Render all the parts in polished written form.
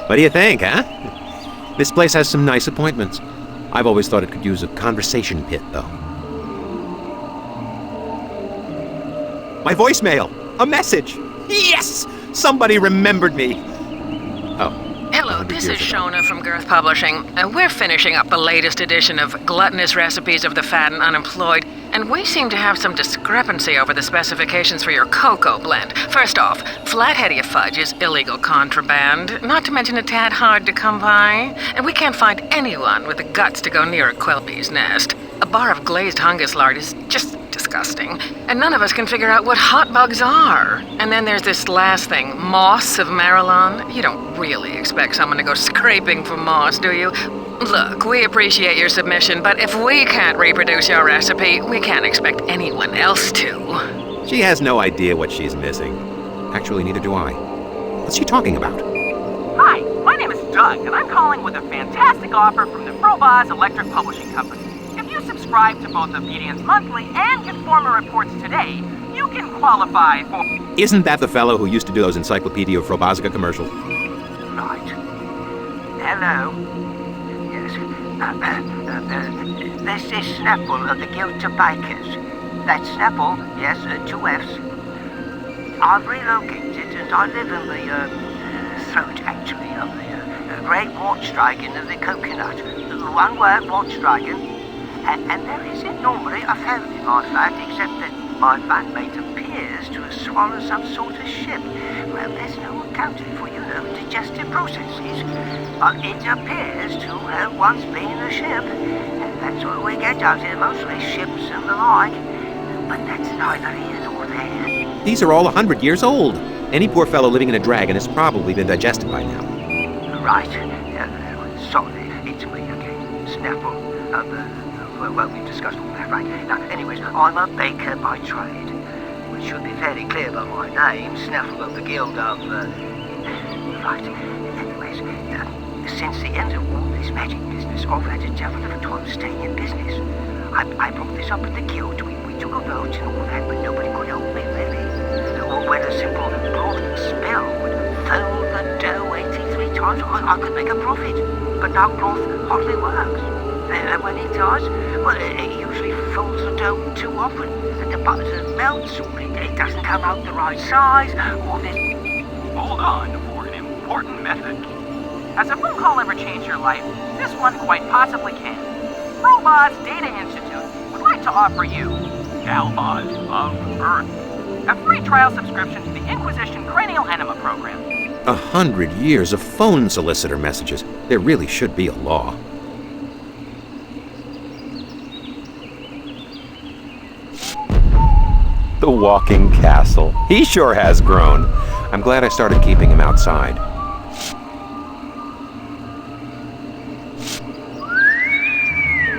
What do you think, huh? This place has some nice appointments. I've always thought it could use a conversation pit, though. My voicemail! A message! Yes! Somebody remembered me! Oh. Hello, this is Shona from Girth Publishing. We're finishing up the latest edition of Gluttonous Recipes of the Fat and Unemployed, and we seem to have some discrepancy over the specifications for your cocoa blend. First off, flathead fudge is illegal contraband, not to mention a tad hard to come by, and we can't find anyone with the guts to go near a quilpie's nest. A bar of glazed hungus lard is just disgusting, and none of us can figure out what hot bugs are. And then there's this last thing, moss of Marilyn. You don't really expect someone to go scraping for moss, do you? Look, we appreciate your submission, but if we can't reproduce your recipe, we can't expect anyone else to. She has no idea what she's missing. Actually, neither do I. What's she talking about? Hi, my name is Doug, and I'm calling with a fantastic offer from the Frobozz Electric Publishing Company. If you subscribe to both Obedience Monthly and Informer Reports today, you can qualify for... Isn't that the fellow who used to do those Encyclopedia of Frobozzica commercials? Right. Hello. Yes. This is Snapple of the Guild of Bikers. That's Snapple, yes, 2 F's. I've relocated and I live in the throat, actually, of the great watch dragon of the coconut. One word, watch dragon. And there isn't normally a phone in my flat, except that my flatmate appears to have swallowed some sort of ship. Well, there's no accounting for, digestive processes. But it appears to have once been a ship. And that's what we get out here, mostly ships and the like. But that's neither here nor there. These are all 100 years old. Any poor fellow living in a dragon has probably been digested by now. Right. Sorry, it's me again. Snapple. Well, we've discussed all that, right? Now, anyways, I'm a baker by trade, which should be fairly clear by my name, Snaffle of the Guild of, Right. Anyways, since the end of all this magic business, I've had a devil of a time staying in business. I brought this up at the Guild, we took a vote and all that, but nobody could help me, really. When a simple broth spell would fold the dough 83 times, I could make a profit, but now broth hardly works. And when it does, well, it usually folds the dough too often, and the butter melts, or it doesn't come out the right size, or this... Hold on for an important method. Has a phone call ever changed your life? This one quite possibly can. Frobozz Data Institute would like to offer you, Galbot of Earth, a free trial subscription to the Inquisition Cranial Enema program. 100 years of phone solicitor messages. There really should be a law. The walking castle. He sure has grown. I'm glad I started keeping him outside.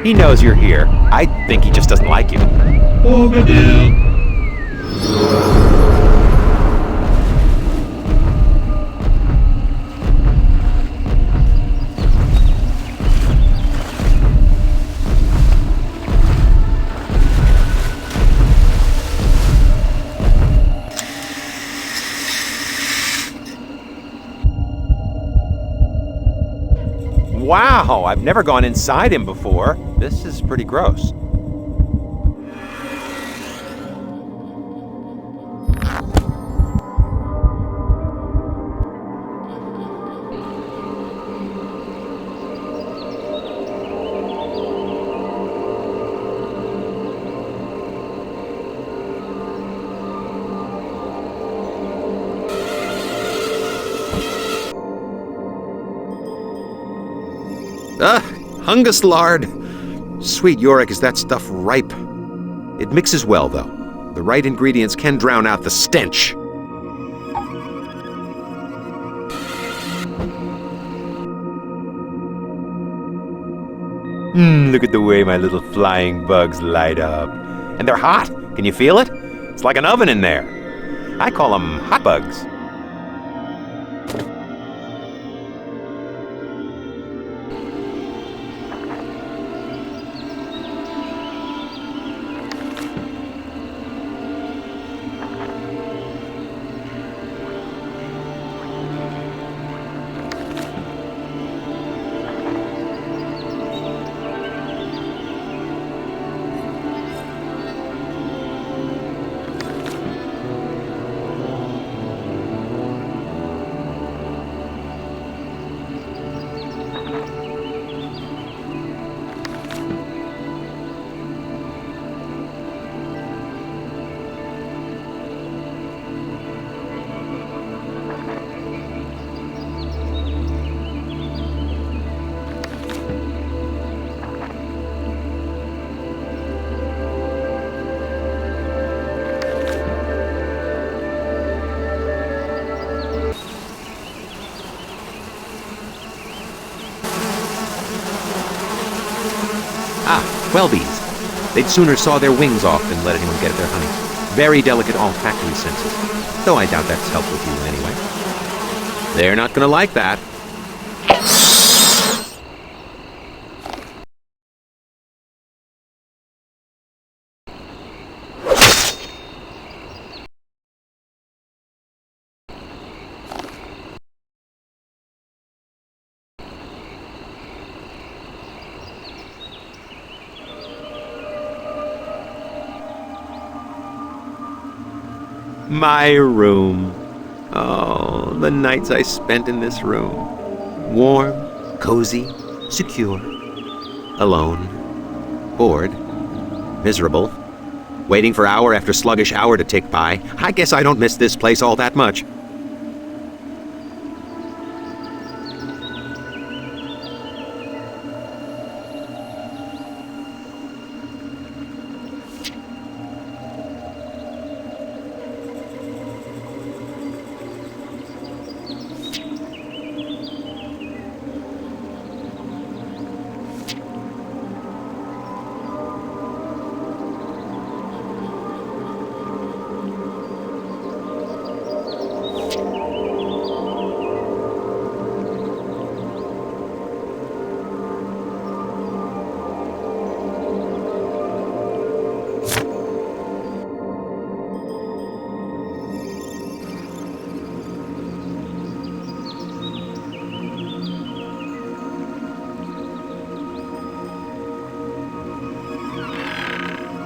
He knows you're here. I think he just doesn't like you. Wow, I've never gone inside him before. This is pretty gross. Hungus lard. Sweet Yorick, is that stuff ripe? It mixes well, though. The right ingredients can drown out the stench. Look at the way my little flying bugs light up. And they're hot. Can you feel it? It's like an oven in there. I call them hot bugs. Welbies. They'd sooner saw their wings off than let anyone get at their honey. Very delicate olfactory senses. Though I doubt that's helped with you in any way. They're not gonna like that. My room. Oh, the nights I spent in this room. Warm, cozy, secure. Alone. Bored. Miserable. Waiting for hour after sluggish hour to tick by. I guess I don't miss this place all that much.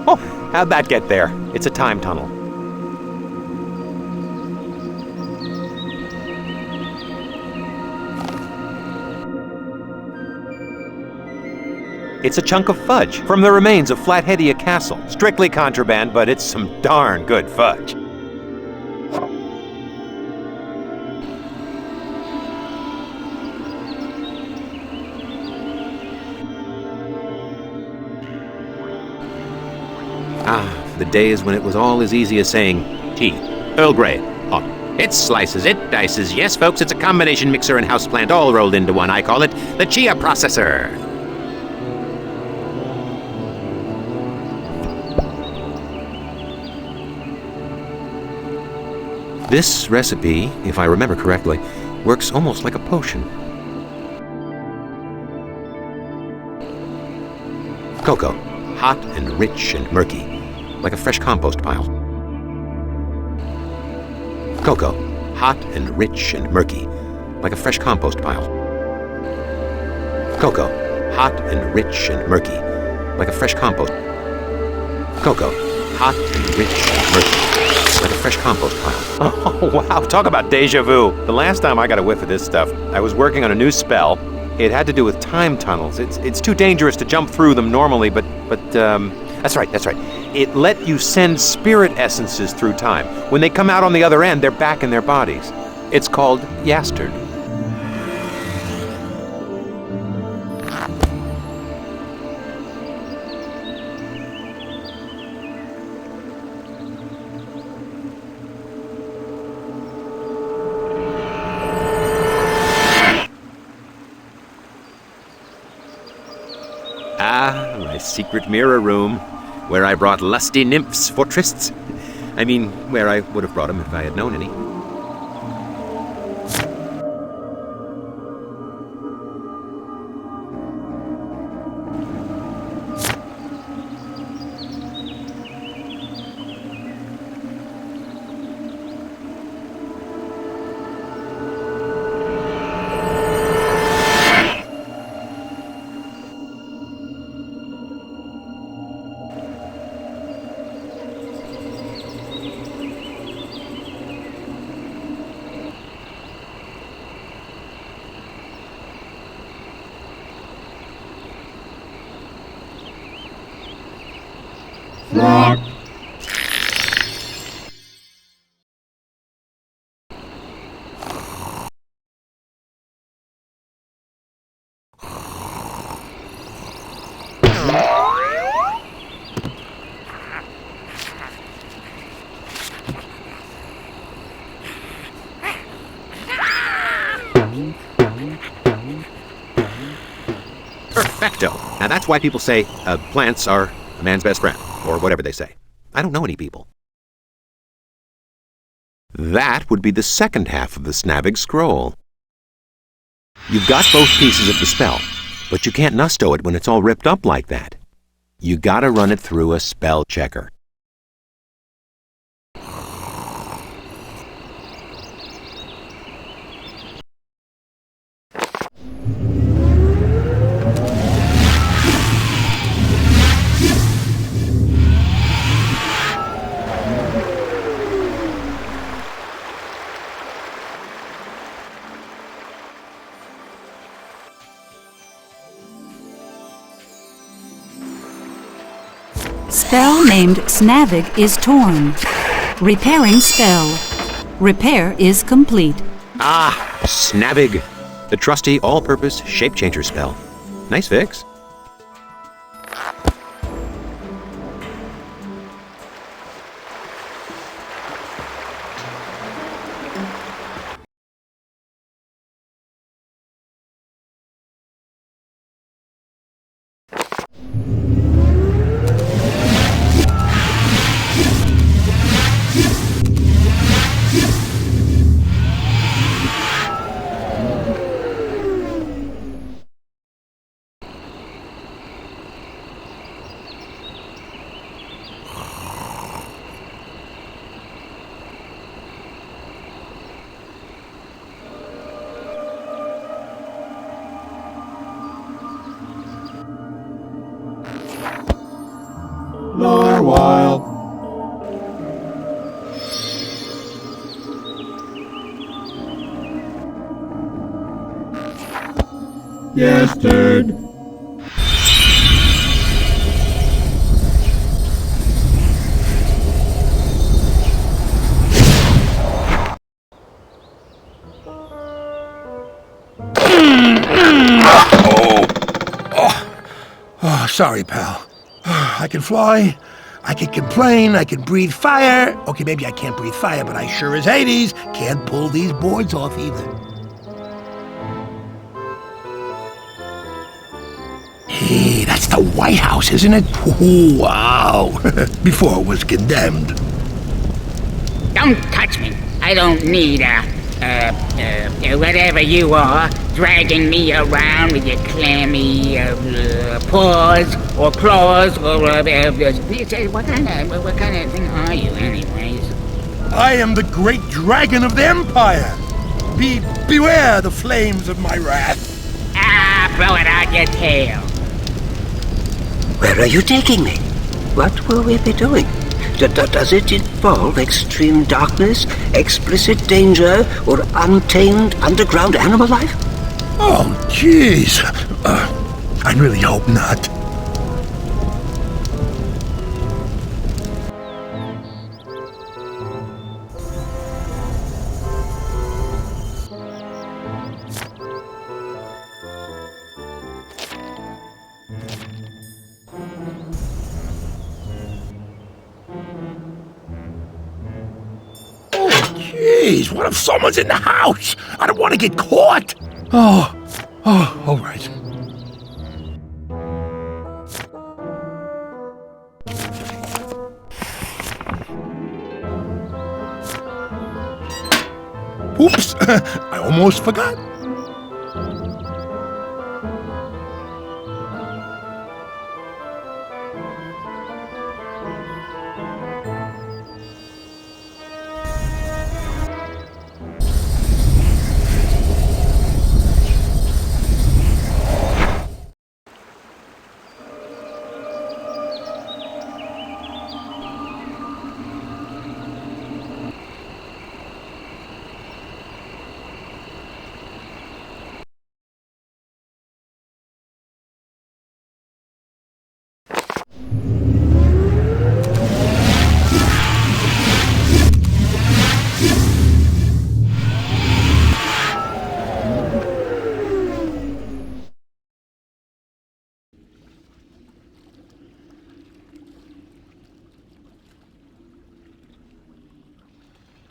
Oh, how'd that get there? It's a time tunnel. It's a chunk of fudge from the remains of Flatheadia Castle. Strictly contraband, but it's some darn good fudge. The days when it was all as easy as saying, tea, Earl Grey, hot. It slices, it dices. Yes, folks, it's a combination mixer and houseplant all rolled into one. I call it the Chia Processor. This recipe, if I remember correctly, works almost like a potion. Cocoa, hot and rich and murky. Like a fresh compost pile. Cocoa, hot and rich and murky, like a fresh compost pile. Cocoa, hot and rich and murky, like a fresh compost. Cocoa, hot and rich and murky, like a fresh compost pile. Oh, wow, talk about deja vu. The last time I got a whiff of this stuff, I was working on a new spell. It had to do with time tunnels. It's too dangerous to jump through them normally, but that's right. It let you send spirit essences through time. When they come out on the other end, they're back in their bodies. It's called Yastard. Ah, my secret mirror room. Where I brought lusty nymphs for trysts. I mean, where I would have brought them if I had known any. Perfecto. Now That's why people say plants are a man's best friend, or whatever they say. I don't know any people. That would be the second half of the Snavig scroll. You've got both pieces of the spell, but you can't nusto it when it's all ripped up like that. You gotta run it through a spell checker. Spell named Snavig is torn. Repairing spell. Repair is complete. Ah, Snavig, the trusty all-purpose shape changer spell. Nice fix. Narwhal. Yes, turd. Oh, sorry, pal. I can fly, I can complain, I can breathe fire. Okay, maybe I can't breathe fire, but I sure as Hades can't pull these boards off either. Hey, that's the White House, isn't it? Ooh, wow. Before it was condemned. Don't touch me. I don't need whatever you are, dragging me around with your clammy paws or claws or what kind of thing are you, anyways? I am the great dragon of the Empire. Beware the flames of my wrath. Ah, blow it out your tail. Where are you taking me? What will we be doing? Does it involve extreme darkness, explicit danger, or untamed underground animal life? Oh, jeez. I really hope not. Jeez, what if someone's in the house? I don't want to get caught. Oh, all right. Oops, I almost forgot.